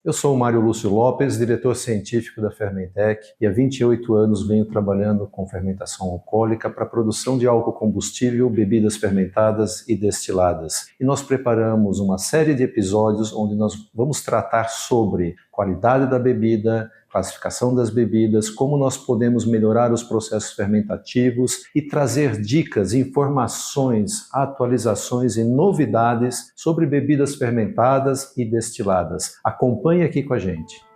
Eu sou o Mário Lúcio Lopes, diretor científico da Fermentec, e há 28 anos venho trabalhando com fermentação alcoólica para a produção de álcool combustível, bebidas fermentadas e destiladas. E nós preparamos uma série de episódios onde nós vamos tratar sobre qualidade da bebida, classificação das bebidas, como nós podemos melhorar os processos fermentativos e trazer dicas, informações, atualizações e novidades sobre bebidas fermentadas e destiladas. Acompanhe aqui com a gente.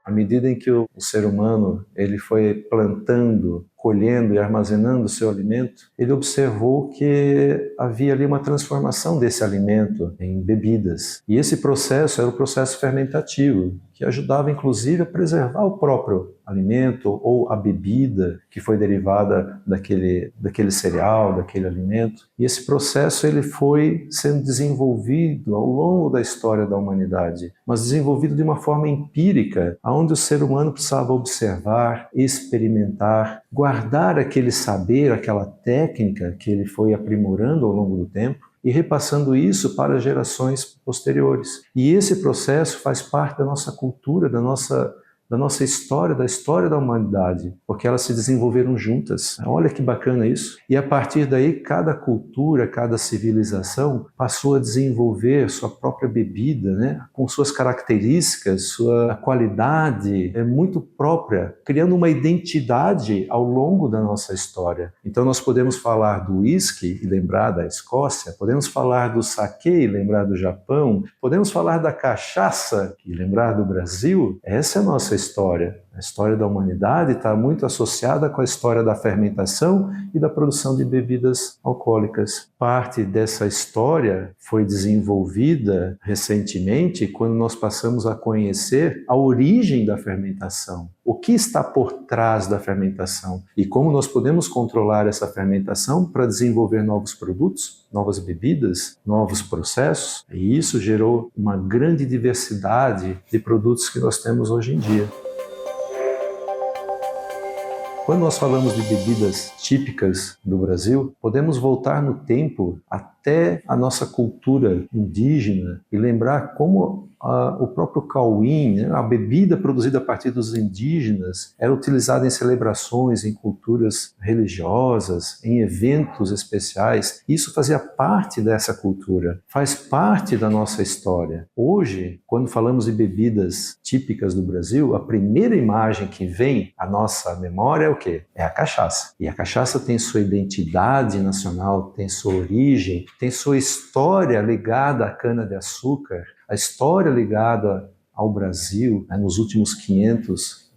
À medida em que o ser humano ele foi plantando, colhendo e armazenando o seu alimento, ele observou que havia ali uma transformação desse alimento em bebidas. E esse processo era o processo fermentativo, que ajudava inclusive a preservar o próprio alimento ou a bebida que foi derivada daquele cereal, daquele alimento. E esse processo ele foi sendo desenvolvido ao longo da história da humanidade, mas desenvolvido de uma forma empírica, onde o ser humano precisava observar, experimentar, guardar aquele saber, aquela técnica que ele foi aprimorando ao longo do tempo e repassando isso para gerações posteriores. E esse processo faz parte da nossa cultura, da nossa história, da história da humanidade, porque elas se desenvolveram juntas. Olha que bacana isso. E a partir daí, cada cultura, cada civilização passou a desenvolver sua própria bebida, né? Com suas características, sua qualidade muito própria, criando uma identidade ao longo da nossa história. Então nós podemos falar do whisky e lembrar da Escócia, podemos falar do saquê e lembrar do Japão, podemos falar da cachaça e lembrar do Brasil. Essa é a nossa história. A história da humanidade está muito associada com a história da fermentação e da produção de bebidas alcoólicas. Parte dessa história foi desenvolvida recentemente quando nós passamos a conhecer a origem da fermentação. O que está por trás da fermentação e como nós podemos controlar essa fermentação para desenvolver novos produtos, novas bebidas, novos processos. E isso gerou uma grande diversidade de produtos que nós temos hoje em dia. Quando nós falamos de bebidas típicas do Brasil, podemos voltar no tempo até a nossa cultura indígena e lembrar como o próprio cauim, a bebida produzida a partir dos indígenas, era utilizada em celebrações, em culturas religiosas, em eventos especiais. Isso fazia parte dessa cultura, faz parte da nossa história. Hoje, quando falamos de bebidas típicas do Brasil, a primeira imagem que vem à nossa memória é o quê? É a cachaça. E a cachaça tem sua identidade nacional, tem sua origem, tem sua história ligada à cana-de-açúcar, a história ligada ao Brasil, né, nos últimos 500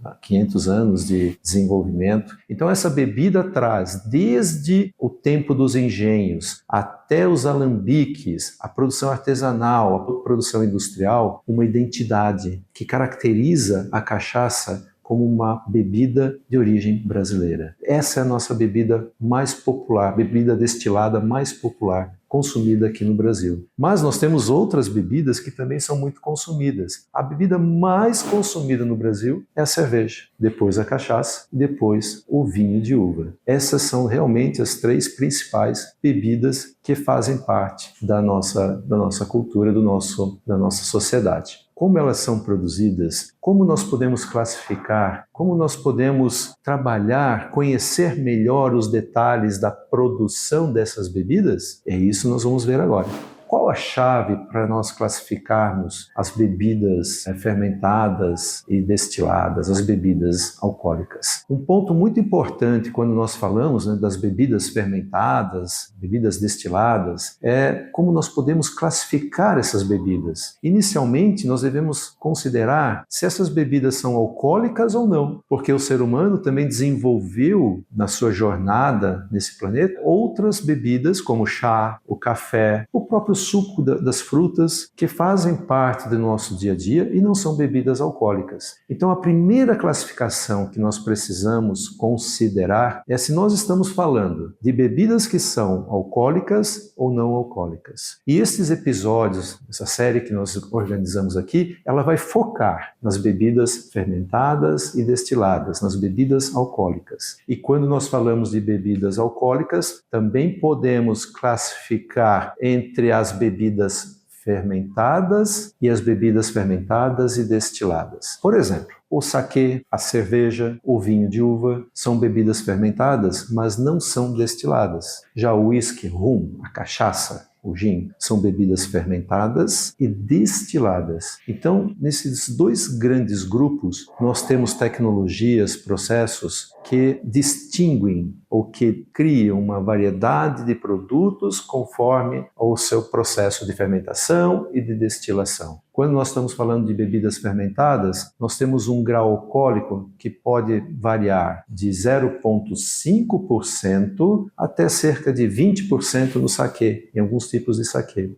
anos de desenvolvimento. Então essa bebida traz, desde o tempo dos engenhos até os alambiques, a produção artesanal, a produção industrial, uma identidade que caracteriza a cachaça como uma bebida de origem brasileira. Essa é a nossa bebida mais popular, bebida destilada mais popular consumida aqui no Brasil. Mas nós temos outras bebidas que também são muito consumidas. A bebida mais consumida no Brasil é a cerveja, depois a cachaça e depois o vinho de uva. Essas são realmente as três principais bebidas que fazem parte da nossa cultura, da nossa sociedade. Como elas são produzidas, como nós podemos classificar, como nós podemos trabalhar, conhecer melhor os detalhes da produção dessas bebidas? É isso que nós vamos ver agora. Qual a chave para nós classificarmos as bebidas fermentadas e destiladas, as bebidas alcoólicas? Um ponto muito importante quando nós falamos, né, das bebidas fermentadas, bebidas destiladas, é como nós podemos classificar essas bebidas. Inicialmente, nós devemos considerar se essas bebidas são alcoólicas ou não, porque o ser humano também desenvolveu, na sua jornada nesse planeta, outras bebidas como o chá, o café, o próprio suco das frutas, que fazem parte do nosso dia a dia e não são bebidas alcoólicas. Então, a primeira classificação que nós precisamos considerar é se nós estamos falando de bebidas que são alcoólicas ou não alcoólicas. E esses episódios, essa série que nós organizamos aqui, ela vai focar nas bebidas fermentadas e destiladas, nas bebidas alcoólicas. E quando nós falamos de bebidas alcoólicas, também podemos classificar entre as bebidas fermentadas e as bebidas fermentadas e destiladas. Por exemplo, o saquê, a cerveja, o vinho de uva são bebidas fermentadas, mas não são destiladas. Já o uísque, rum, a cachaça, o gin, são bebidas fermentadas e destiladas. Então, nesses dois grandes grupos, nós temos tecnologias, processos que distinguem ou que criam uma variedade de produtos conforme o seu processo de fermentação e de destilação. Quando nós estamos falando de bebidas fermentadas, nós temos um grau alcoólico que pode variar de 0,5% até cerca de 20% no saquê, em alguns tipos de saquê.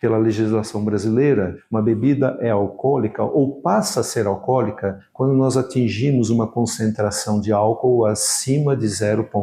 Pela legislação brasileira, uma bebida é alcoólica ou passa a ser alcoólica quando nós atingimos uma concentração de álcool acima de 0,5%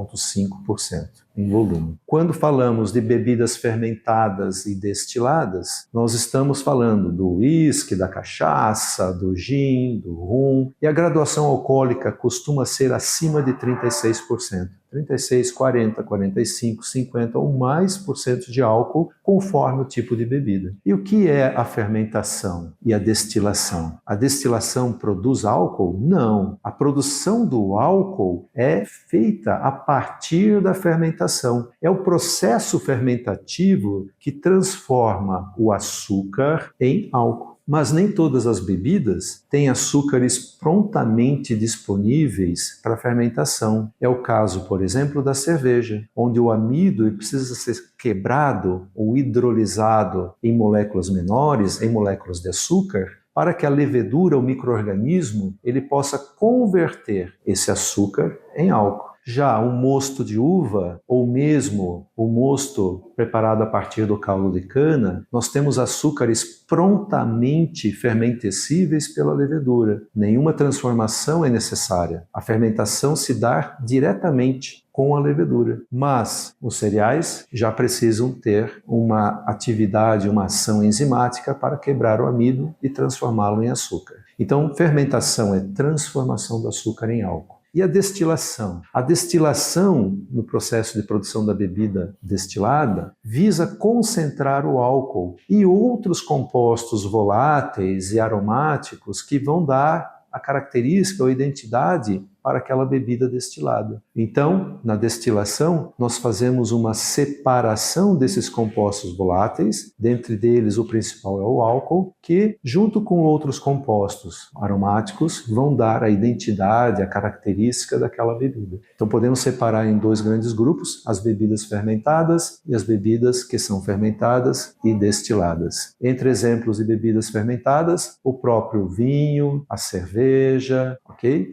em volume. Quando falamos de bebidas fermentadas e destiladas, nós estamos falando do uísque, da cachaça, do gin, do rum, e a graduação alcoólica costuma ser acima de 36%. 36, 40, 45, 50 ou mais por cento de álcool, conforme o tipo de bebida. E o que é a fermentação e a destilação? A destilação produz álcool? Não. A produção do álcool é feita a partir da fermentação. É o processo fermentativo que transforma o açúcar em álcool. Mas nem todas as bebidas têm açúcares prontamente disponíveis para fermentação. É o caso, por exemplo, da cerveja, onde o amido precisa ser quebrado ou hidrolisado em moléculas menores, em moléculas de açúcar, para que a levedura, o micro-organismo, ele possa converter esse açúcar em álcool. Já o mosto de uva, ou mesmo o mosto preparado a partir do caldo de cana, nós temos açúcares prontamente fermentescíveis pela levedura. Nenhuma transformação é necessária. A fermentação se dá diretamente com a levedura. Mas os cereais já precisam ter uma atividade, uma ação enzimática para quebrar o amido e transformá-lo em açúcar. Então, fermentação é transformação do açúcar em álcool. E a destilação? A destilação, no processo de produção da bebida destilada, visa concentrar o álcool e outros compostos voláteis e aromáticos que vão dar a característica ou identidade para aquela bebida destilada. Então, na destilação, nós fazemos uma separação desses compostos voláteis, dentre deles o principal é o álcool, que, junto com outros compostos aromáticos, vão dar a identidade, a característica daquela bebida. Então, podemos separar em dois grandes grupos, as bebidas fermentadas e as bebidas que são fermentadas e destiladas. Entre exemplos de bebidas fermentadas, o próprio vinho, a cerveja,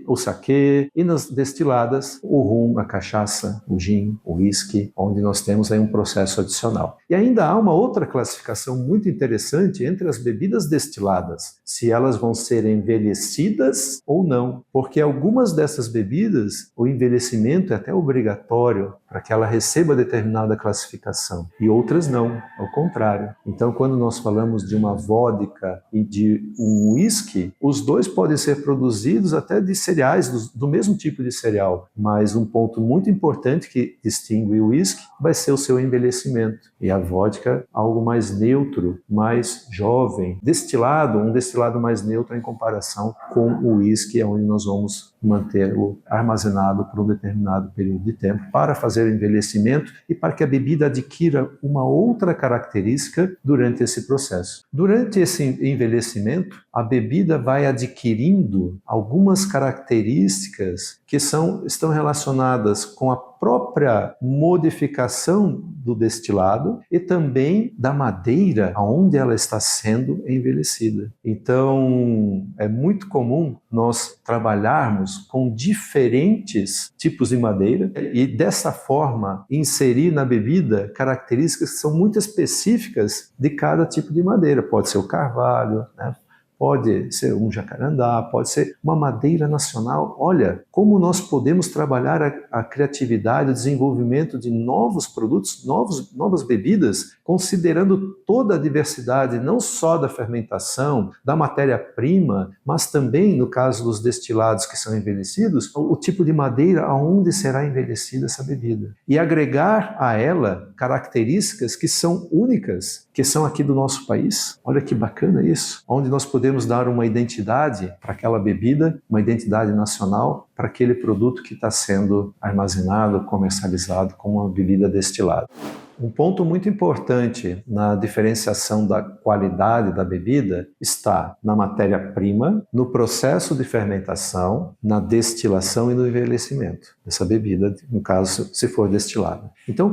o saquê, e nas destiladas, o rum, a cachaça, o gin, o whisky, onde nós temos aí um processo adicional. E ainda há uma outra classificação muito interessante entre as bebidas destiladas, se elas vão ser envelhecidas ou não, porque algumas dessas bebidas, o envelhecimento é até obrigatório para que ela receba determinada classificação, e outras não, ao contrário. Então, quando nós falamos de uma vodka e de um whisky, os dois podem ser produzidos até de cereais, do mesmo tipo de cereal, mas um ponto muito importante que distingue o whisky vai ser o seu envelhecimento, e a vodka algo mais neutro, mais jovem, um destilado mais neutro em comparação com o whisky, onde nós vamos mantê-lo armazenado por um determinado período de tempo para fazer o envelhecimento e para que a bebida adquira uma outra característica durante esse processo. Durante esse envelhecimento, a bebida vai adquirindo algumas características características que estão relacionadas com a própria modificação do destilado e também da madeira aonde ela está sendo envelhecida. Então, é muito comum nós trabalharmos com diferentes tipos de madeira e dessa forma inserir na bebida características que são muito específicas de cada tipo de madeira. Pode ser o carvalho, né? Pode ser um jacarandá, pode ser uma madeira nacional. Olha, como nós podemos trabalhar a criatividade, o desenvolvimento de novos produtos, novas bebidas, considerando toda a diversidade, não só da fermentação, da matéria-prima, mas também, no caso dos destilados que são envelhecidos, o tipo de madeira aonde será envelhecida essa bebida. E agregar a ela características que são únicas, que são aqui do nosso país. Olha que bacana isso, onde nós podemos dar uma identidade para aquela bebida, uma identidade nacional para aquele produto que está sendo armazenado, comercializado como uma bebida destilada. Um ponto muito importante na diferenciação da qualidade da bebida está na matéria-prima, no processo de fermentação, na destilação e no envelhecimento dessa bebida, no caso, se for destilada. Então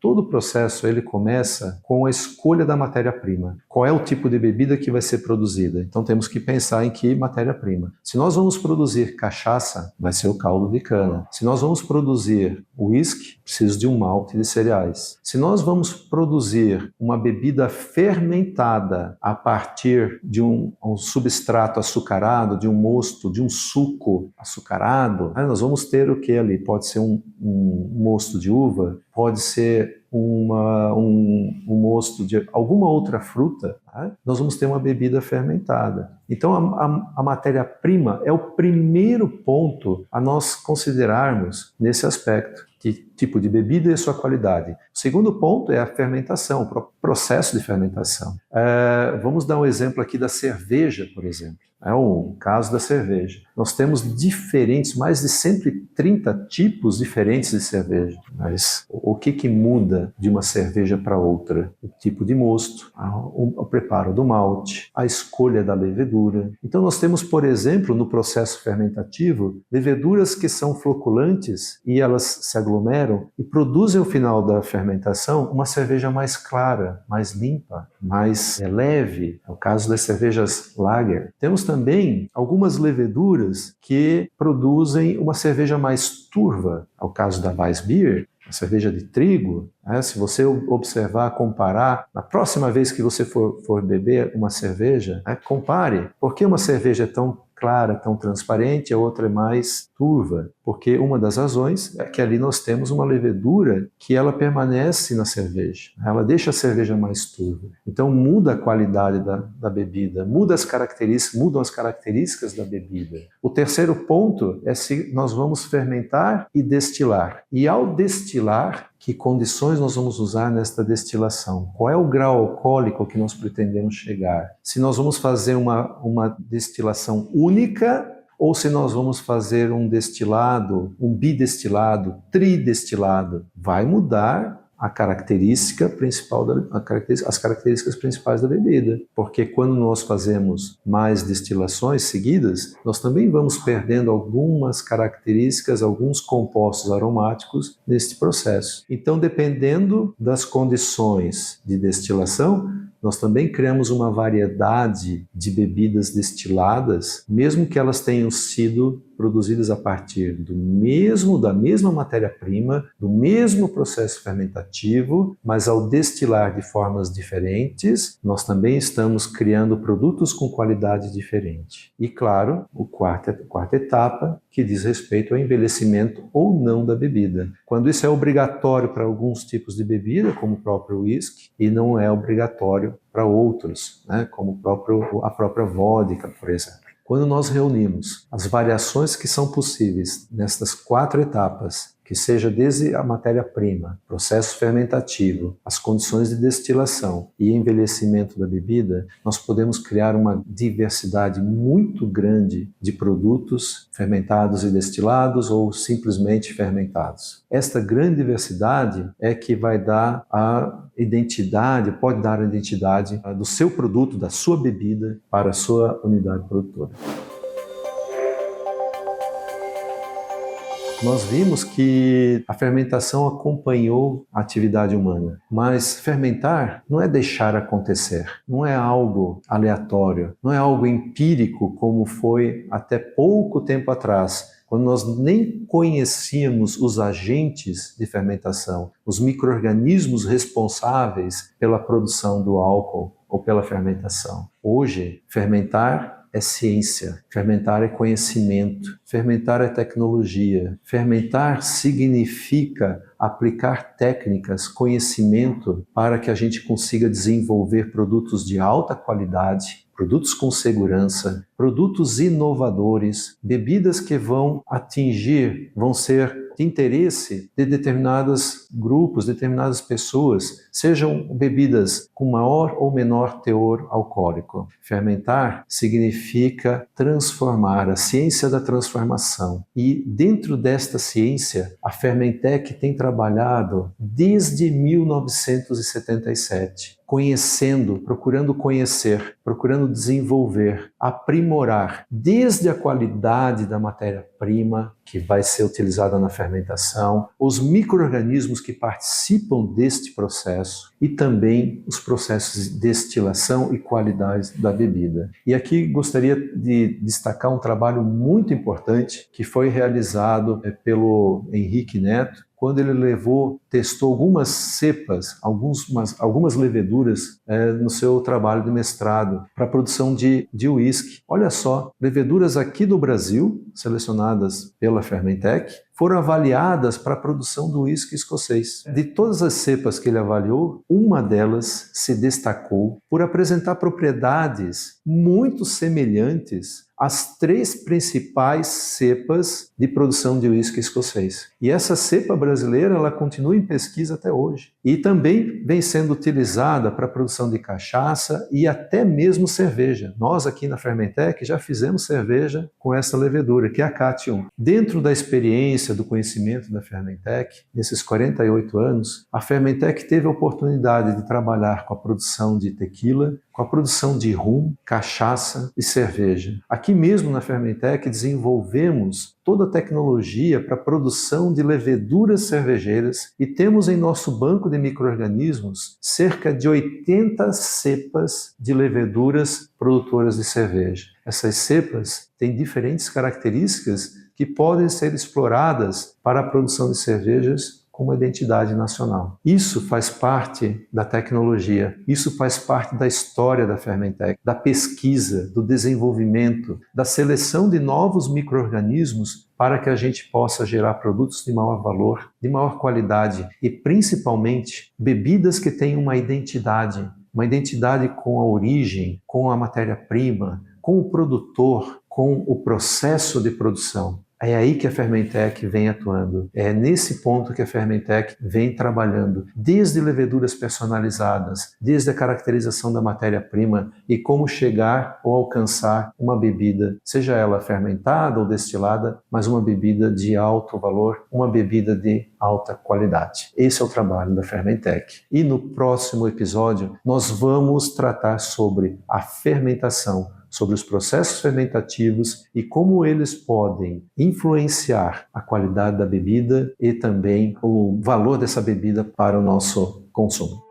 todo o processo ele começa com a escolha da matéria-prima. Qual é o tipo de bebida que vai ser produzida? Então temos que pensar em que matéria-prima. Se nós vamos produzir cachaça, vai ser o caldo de cana. Se nós vamos produzir uísque, precisa de um malte de cereais. Se nós vamos produzir uma bebida fermentada a partir de um substrato açucarado, de um mosto, de um suco açucarado, nós vamos ter o que ali? Pode ser um mosto de uva, pode ser um mosto de alguma outra fruta, tá? Nós vamos ter uma bebida fermentada. Então a matéria-prima é o primeiro ponto a nós considerarmos nesse aspecto, de tipo de bebida e sua qualidade. O segundo ponto é a fermentação, o processo de fermentação. Vamos dar um exemplo aqui da cerveja, por exemplo. É um caso da cerveja. Nós temos mais de 130 tipos diferentes de cerveja. Mas o que muda de uma cerveja para outra? O tipo de mosto, o preparo do malte, a escolha da levedura. Então nós temos, por exemplo, no processo fermentativo, leveduras que são floculantes e elas se aglomeram e produzem ao final da fermentação uma cerveja mais clara, mais limpa, mais leve. É o caso das cervejas lager. Temos também algumas leveduras que produzem uma cerveja mais turva. É o caso da Weissbier, a cerveja de trigo. Se você observar, comparar, na próxima vez que você for beber uma cerveja, compare. Por que uma cerveja é tão clara, tão transparente, a outra é mais turva? Porque uma das razões é que ali nós temos uma levedura que ela permanece na cerveja. Ela deixa a cerveja mais turva. Então muda a qualidade da bebida, mudam as características da bebida. O terceiro ponto é se nós vamos fermentar e destilar. E ao destilar, que condições nós vamos usar nesta destilação? Qual é o grau alcoólico que nós pretendemos chegar? Se nós vamos fazer uma destilação única ou se nós vamos fazer um destilado, um bidestilado, tridestilado, vai mudar a característica principal, as características principais da bebida. Porque quando nós fazemos mais destilações seguidas, nós também vamos perdendo algumas características, alguns compostos aromáticos neste processo. Então, dependendo das condições de destilação, nós também criamos uma variedade de bebidas destiladas, mesmo que elas tenham sido produzidas a partir da mesma matéria-prima, do mesmo processo fermentativo, mas ao destilar de formas diferentes, nós também estamos criando produtos com qualidade diferente. E claro, a quarta etapa, que diz respeito ao envelhecimento ou não da bebida. Quando isso é obrigatório para alguns tipos de bebida, como o próprio uísque, e não é obrigatório para outros, né, como a própria vodka, por exemplo. Quando nós reunimos as variações que são possíveis nestas 4 etapas, que seja desde a matéria-prima, processo fermentativo, as condições de destilação e envelhecimento da bebida, nós podemos criar uma diversidade muito grande de produtos fermentados e destilados ou simplesmente fermentados. Esta grande diversidade é que vai dar a identidade, pode dar a identidade do seu produto, da sua bebida para a sua unidade produtora. nós vimos que a fermentação acompanhou a atividade humana. Mas fermentar não é deixar acontecer, não é algo aleatório, não é algo empírico como foi até pouco tempo atrás, quando nós nem conhecíamos os agentes de fermentação, os micro-organismos responsáveis pela produção do álcool ou pela fermentação. Hoje, fermentar é ciência, fermentar é conhecimento, fermentar é tecnologia. Fermentar significa aplicar técnicas, conhecimento para que a gente consiga desenvolver produtos de alta qualidade, produtos com segurança, produtos inovadores, bebidas que vão ser de interesse de determinados grupos, determinadas pessoas, sejam bebidas com maior ou menor teor alcoólico. Fermentar significa transformar, a ciência da transformação. E dentro desta ciência, a Fermentec tem trabalhado desde 1977. Procurando conhecer, procurando desenvolver, aprimorar, desde a qualidade da matéria-prima que vai ser utilizada na fermentação, os micro-organismos que participam deste processo e também os processos de destilação e qualidade da bebida. E aqui gostaria de destacar um trabalho muito importante que foi realizado pelo Henrique Neto, quando ele testou algumas cepas, algumas leveduras no seu trabalho de mestrado para a produção de uísque. Olha só, leveduras aqui do Brasil, selecionadas pela Fermentec, foram avaliadas para a produção do uísque escocês. De todas as cepas que ele avaliou, uma delas se destacou por apresentar propriedades muito semelhantes às 3 principais cepas de produção de uísque escocês. E essa cepa brasileira, ela continua em pesquisa até hoje. E também vem sendo utilizada para a produção de cachaça e até mesmo cerveja. Nós aqui na Fermentec já fizemos cerveja com essa levedura, que é a Catium. Dentro da experiência, do conhecimento da Fermentec, nesses 48 anos, a Fermentec teve a oportunidade de trabalhar com a produção de tequila, com a produção de rum, cachaça e cerveja. Aqui mesmo na Fermentec desenvolvemos toda a tecnologia para a produção de leveduras cervejeiras e temos em nosso banco de micro-organismos cerca de 80 cepas de leveduras produtoras de cerveja. Essas cepas têm diferentes características que podem ser exploradas para a produção de cervejas com uma identidade nacional. Isso faz parte da tecnologia, isso faz parte da história da Fermentec, da pesquisa, do desenvolvimento, da seleção de novos micro-organismos para que a gente possa gerar produtos de maior valor, de maior qualidade e, principalmente, bebidas que tenham uma identidade com a origem, com a matéria-prima, com o produtor, com o processo de produção. É aí que a Fermentec vem atuando. É nesse ponto que a Fermentec vem trabalhando, desde leveduras personalizadas, desde a caracterização da matéria-prima e como chegar ou alcançar uma bebida, seja ela fermentada ou destilada, mas uma bebida de alto valor, uma bebida de alta qualidade. Esse é o trabalho da Fermentec. E no próximo episódio, nós vamos tratar sobre a fermentação, sobre os processos fermentativos e como eles podem influenciar a qualidade da bebida e também o valor dessa bebida para o nosso consumo.